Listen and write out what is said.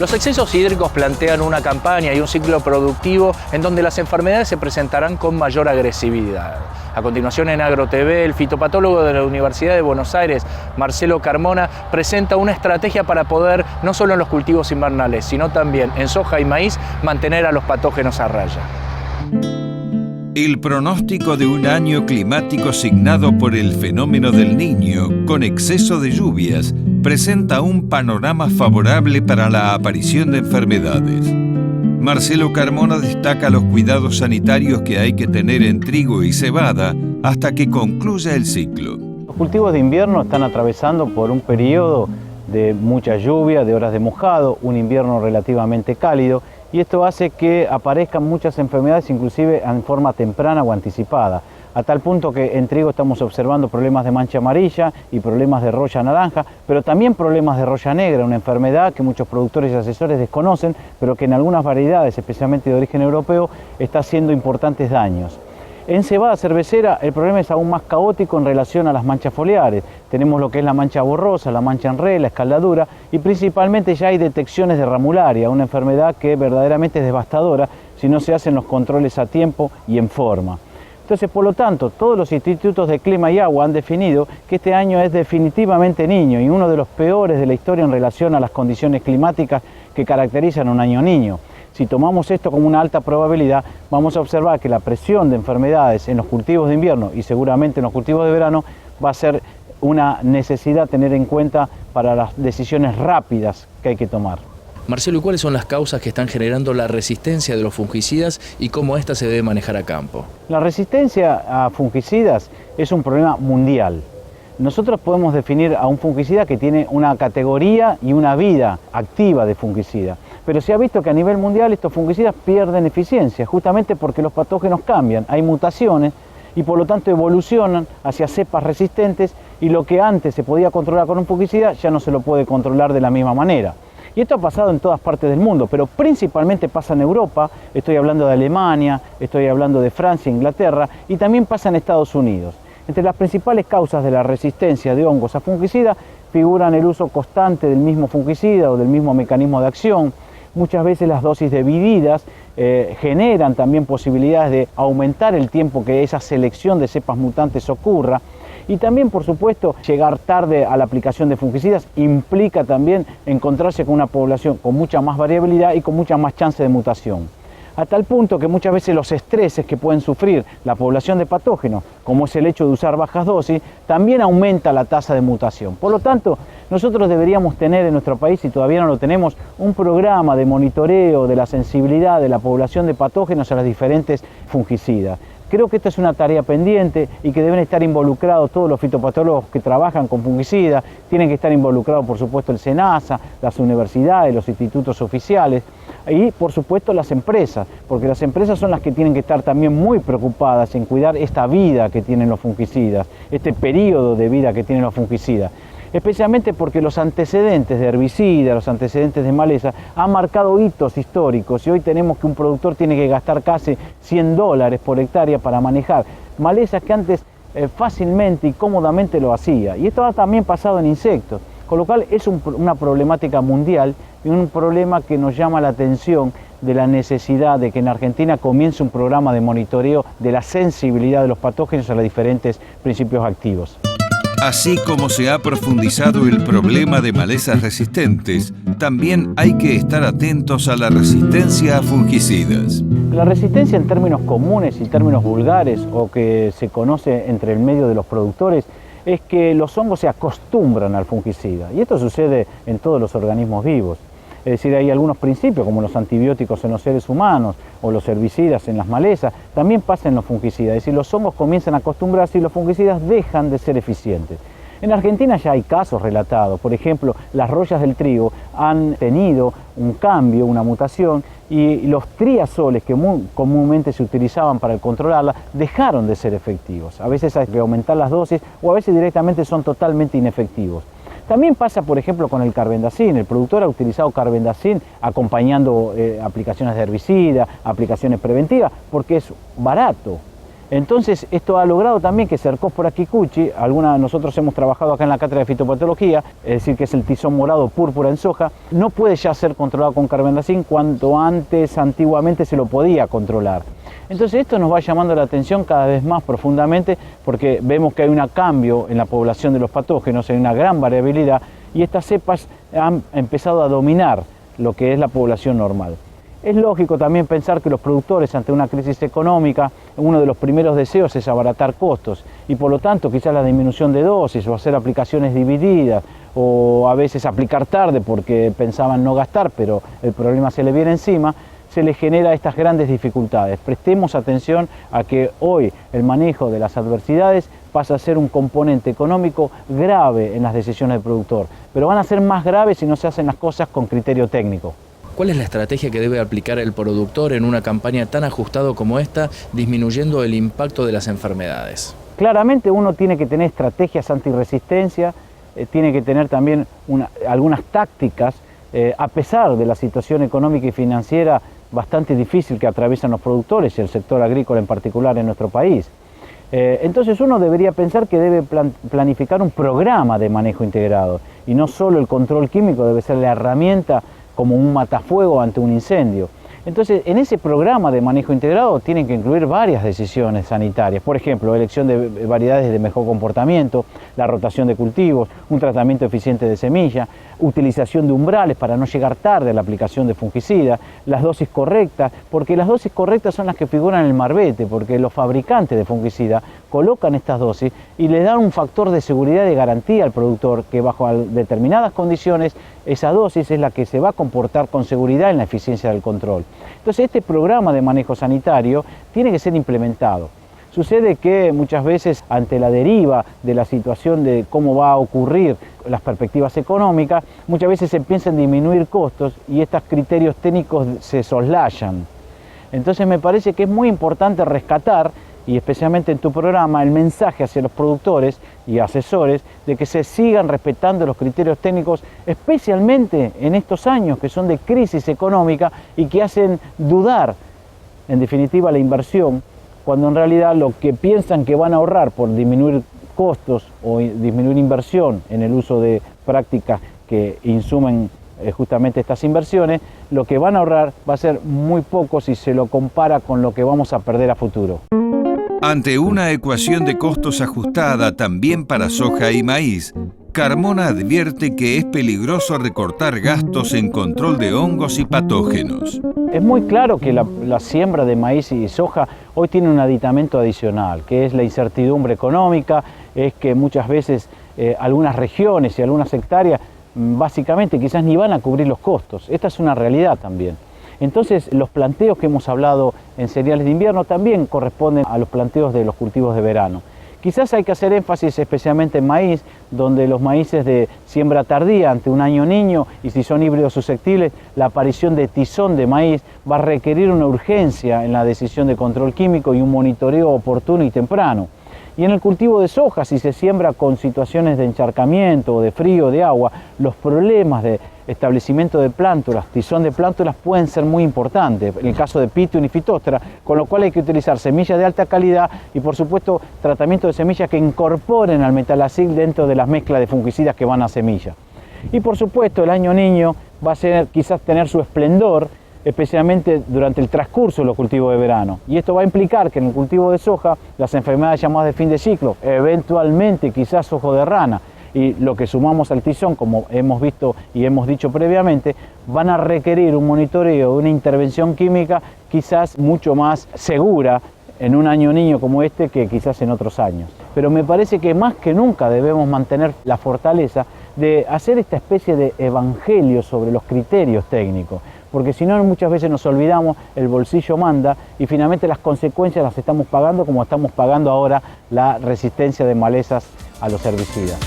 Los excesos hídricos plantean una campaña y un ciclo productivo en donde las enfermedades se presentarán con mayor agresividad. A continuación en AgroTV, el fitopatólogo de la Universidad de Buenos Aires, Marcelo Carmona, presenta una estrategia para poder, no solo en los cultivos invernales, sino también en soja y maíz, mantener a los patógenos a raya. El pronóstico de un año climático signado por el fenómeno del Niño, con exceso de lluvias, presenta un panorama favorable para la aparición de enfermedades. Marcelo Carmona destaca los cuidados sanitarios que hay que tener en trigo y cebada hasta que concluya el ciclo. Los cultivos de invierno están atravesando por un periodo de mucha lluvia, de horas de mojado, un invierno relativamente cálido, y esto hace que aparezcan muchas enfermedades, inclusive en forma temprana o anticipada. A tal punto que en trigo estamos observando problemas de mancha amarilla y problemas de roya naranja, pero también problemas de roya negra, una enfermedad que muchos productores y asesores desconocen, pero que en algunas variedades, especialmente de origen europeo, está haciendo importantes daños. En cebada cervecera el problema es aún más caótico en relación a las manchas foliares. Tenemos lo que es la mancha borrosa, la mancha en re, la escaldadura y principalmente ya hay detecciones de ramularia, una enfermedad que verdaderamente es devastadora si no se hacen los controles a tiempo y en forma. Entonces, por lo tanto, todos los institutos de clima y agua han definido que este año es definitivamente niño y uno de los peores de la historia en relación a las condiciones climáticas que caracterizan un año niño. Si tomamos esto como una alta probabilidad, vamos a observar que la presión de enfermedades en los cultivos de invierno y seguramente en los cultivos de verano va a ser una necesidad tener en cuenta para las decisiones rápidas que hay que tomar. Marcelo, ¿y cuáles son las causas que están generando la resistencia de los fungicidas y cómo esta se debe manejar a campo? La resistencia a fungicidas es un problema mundial. Nosotros podemos definir a un fungicida que tiene una categoría y una vida activa de fungicida, pero se ha visto que a nivel mundial estos fungicidas pierden eficiencia, justamente porque los patógenos cambian, hay mutaciones y por lo tanto evolucionan hacia cepas resistentes y lo que antes se podía controlar con un fungicida ya no se lo puede controlar de la misma manera. Y esto ha pasado en todas partes del mundo, pero principalmente pasa en Europa, estoy hablando de Alemania, estoy hablando de Francia, Inglaterra, y también pasa en Estados Unidos. Entre las principales causas de la resistencia de hongos a fungicida figuran el uso constante del mismo fungicida o del mismo mecanismo de acción. Muchas veces las dosis divididas generan también posibilidades de aumentar el tiempo que esa selección de cepas mutantes ocurra. Y también, por supuesto, llegar tarde a la aplicación de fungicidas implica también encontrarse con una población con mucha más variabilidad y con mucha más chance de mutación. A tal punto que muchas veces los estreses que pueden sufrir la población de patógenos, como es el hecho de usar bajas dosis, también aumenta la tasa de mutación. Por lo tanto, nosotros deberíamos tener en nuestro país, si todavía no lo tenemos, un programa de monitoreo de la sensibilidad de la población de patógenos a las diferentes fungicidas. Creo que esta es una tarea pendiente y que deben estar involucrados todos los fitopatólogos que trabajan con fungicidas, tienen que estar involucrados por supuesto el SENASA, las universidades, los institutos oficiales y por supuesto las empresas, porque las empresas son las que tienen que estar también muy preocupadas en cuidar esta vida que tienen los fungicidas, este periodo de vida que tienen los fungicidas. Especialmente porque los antecedentes de herbicidas, los antecedentes de maleza han marcado hitos históricos y hoy tenemos que un productor tiene que gastar casi $100 por hectárea para manejar malezas que antes fácilmente y cómodamente lo hacía. Y esto ha también pasado en insectos, con lo cual es una problemática mundial y un problema que nos llama la atención de la necesidad de que en Argentina comience un programa de monitoreo de la sensibilidad de los patógenos a los diferentes principios activos. Así como se ha profundizado el problema de malezas resistentes, también hay que estar atentos a la resistencia a fungicidas. La resistencia en términos comunes y términos vulgares, o que se conoce entre el medio de los productores, es que los hongos se acostumbran al fungicida. Y esto sucede en todos los organismos vivos. Es decir, hay algunos principios, como los antibióticos en los seres humanos o los herbicidas en las malezas, también pasa en los fungicidas. Es decir, los hongos comienzan a acostumbrarse y los fungicidas dejan de ser eficientes. En Argentina ya hay casos relatados. Por ejemplo, las rollas del trigo han tenido un cambio, una mutación, y los triazoles que comúnmente se utilizaban para controlarla dejaron de ser efectivos. A veces hay que aumentar las dosis o a veces directamente son totalmente inefectivos. También pasa, por ejemplo, con el carbendazim. El productor ha utilizado carbendazim acompañando aplicaciones de herbicida, aplicaciones preventivas, porque es barato. Entonces, esto ha logrado también que Cercospora kikuchi, nosotros hemos trabajado acá en la cátedra de fitopatología, es decir, que es el tizón morado púrpura en soja, no puede ya ser controlado con carbendazim cuanto antes, antiguamente se lo podía controlar. Entonces esto nos va llamando la atención cada vez más profundamente porque vemos que hay un cambio en la población de los patógenos, hay una gran variabilidad y estas cepas han empezado a dominar lo que es la población normal. Es lógico también pensar que los productores ante una crisis económica, uno de los primeros deseos es abaratar costos y por lo tanto quizás la disminución de dosis o hacer aplicaciones divididas o a veces aplicar tarde porque pensaban no gastar pero el problema se le viene encima, se le genera estas grandes dificultades. Prestemos atención a que hoy el manejo de las adversidades pasa a ser un componente económico grave en las decisiones del productor, pero van a ser más graves si no se hacen las cosas con criterio técnico. ¿Cuál es la estrategia que debe aplicar el productor en una campaña tan ajustada como esta, disminuyendo el impacto de las enfermedades? Claramente uno tiene que tener estrategias antirresistencia, tiene que tener también algunas tácticas, a pesar de la situación económica y financiera bastante difícil que atraviesan los productores y el sector agrícola en particular en nuestro país. Entonces uno debería pensar que debe planificar un programa de manejo integrado y no solo el control químico debe ser la herramienta como un matafuego ante un incendio. Entonces, en ese programa de manejo integrado tienen que incluir varias decisiones sanitarias, por ejemplo, elección de variedades de mejor comportamiento, la rotación de cultivos, un tratamiento eficiente de semilla, utilización de umbrales para no llegar tarde a la aplicación de fungicida, las dosis correctas, porque las dosis correctas son las que figuran en el marbete, porque los fabricantes de fungicida colocan estas dosis y le dan un factor de seguridad y de garantía al productor que bajo determinadas condiciones esa dosis es la que se va a comportar con seguridad en la eficiencia del control. Entonces este programa de manejo sanitario tiene que ser implementado. Sucede que muchas veces ante la deriva de la situación de cómo va a ocurrir las perspectivas económicas, muchas veces se piensa en disminuir costos y estos criterios técnicos se soslayan. Entonces me parece que es muy importante rescatar, y especialmente en tu programa, el mensaje hacia los productores y asesores de que se sigan respetando los criterios técnicos, especialmente en estos años que son de crisis económica y que hacen dudar, en definitiva, la inversión, cuando en realidad lo que piensan que van a ahorrar por disminuir costos o disminuir inversión en el uso de prácticas que insumen justamente estas inversiones, lo que van a ahorrar va a ser muy poco si se lo compara con lo que vamos a perder a futuro. Ante una ecuación de costos ajustada también para soja y maíz, Carmona advierte que es peligroso recortar gastos en control de hongos y patógenos. Es muy claro que la siembra de maíz y soja hoy tiene un aditamento adicional, que es la incertidumbre económica, es que muchas veces algunas regiones y algunas hectáreas básicamente quizás ni van a cubrir los costos. Esta es una realidad también. Entonces los planteos que hemos hablado en cereales de invierno también corresponden a los planteos de los cultivos de verano. Quizás hay que hacer énfasis especialmente en maíz, donde los maíces de siembra tardía ante un año niño y si son híbridos susceptibles, la aparición de tizón de maíz va a requerir una urgencia en la decisión de control químico y un monitoreo oportuno y temprano. Y en el cultivo de soja, si se siembra con situaciones de encharcamiento o de frío, de agua, los problemas de establecimiento de plántulas, tizón de plántulas pueden ser muy importantes, en el caso de Pythium y Phytophthora, con lo cual hay que utilizar semillas de alta calidad y por supuesto tratamiento de semillas que incorporen al metalacil dentro de las mezclas de fungicidas que van a semilla. Y por supuesto el año niño va a ser quizás tener su esplendor, especialmente durante el transcurso de los cultivos de verano. Y esto va a implicar que en el cultivo de soja, las enfermedades llamadas de fin de ciclo, eventualmente quizás ojo de rana, y lo que sumamos al tizón, como hemos visto y hemos dicho previamente, van a requerir un monitoreo, una intervención química quizás mucho más segura en un año niño como este que quizás en otros años. Pero me parece que más que nunca debemos mantener la fortaleza de hacer esta especie de evangelio sobre los criterios técnicos, porque si no muchas veces nos olvidamos, el bolsillo manda y finalmente las consecuencias las estamos pagando como estamos pagando ahora la resistencia de malezas a los herbicidas.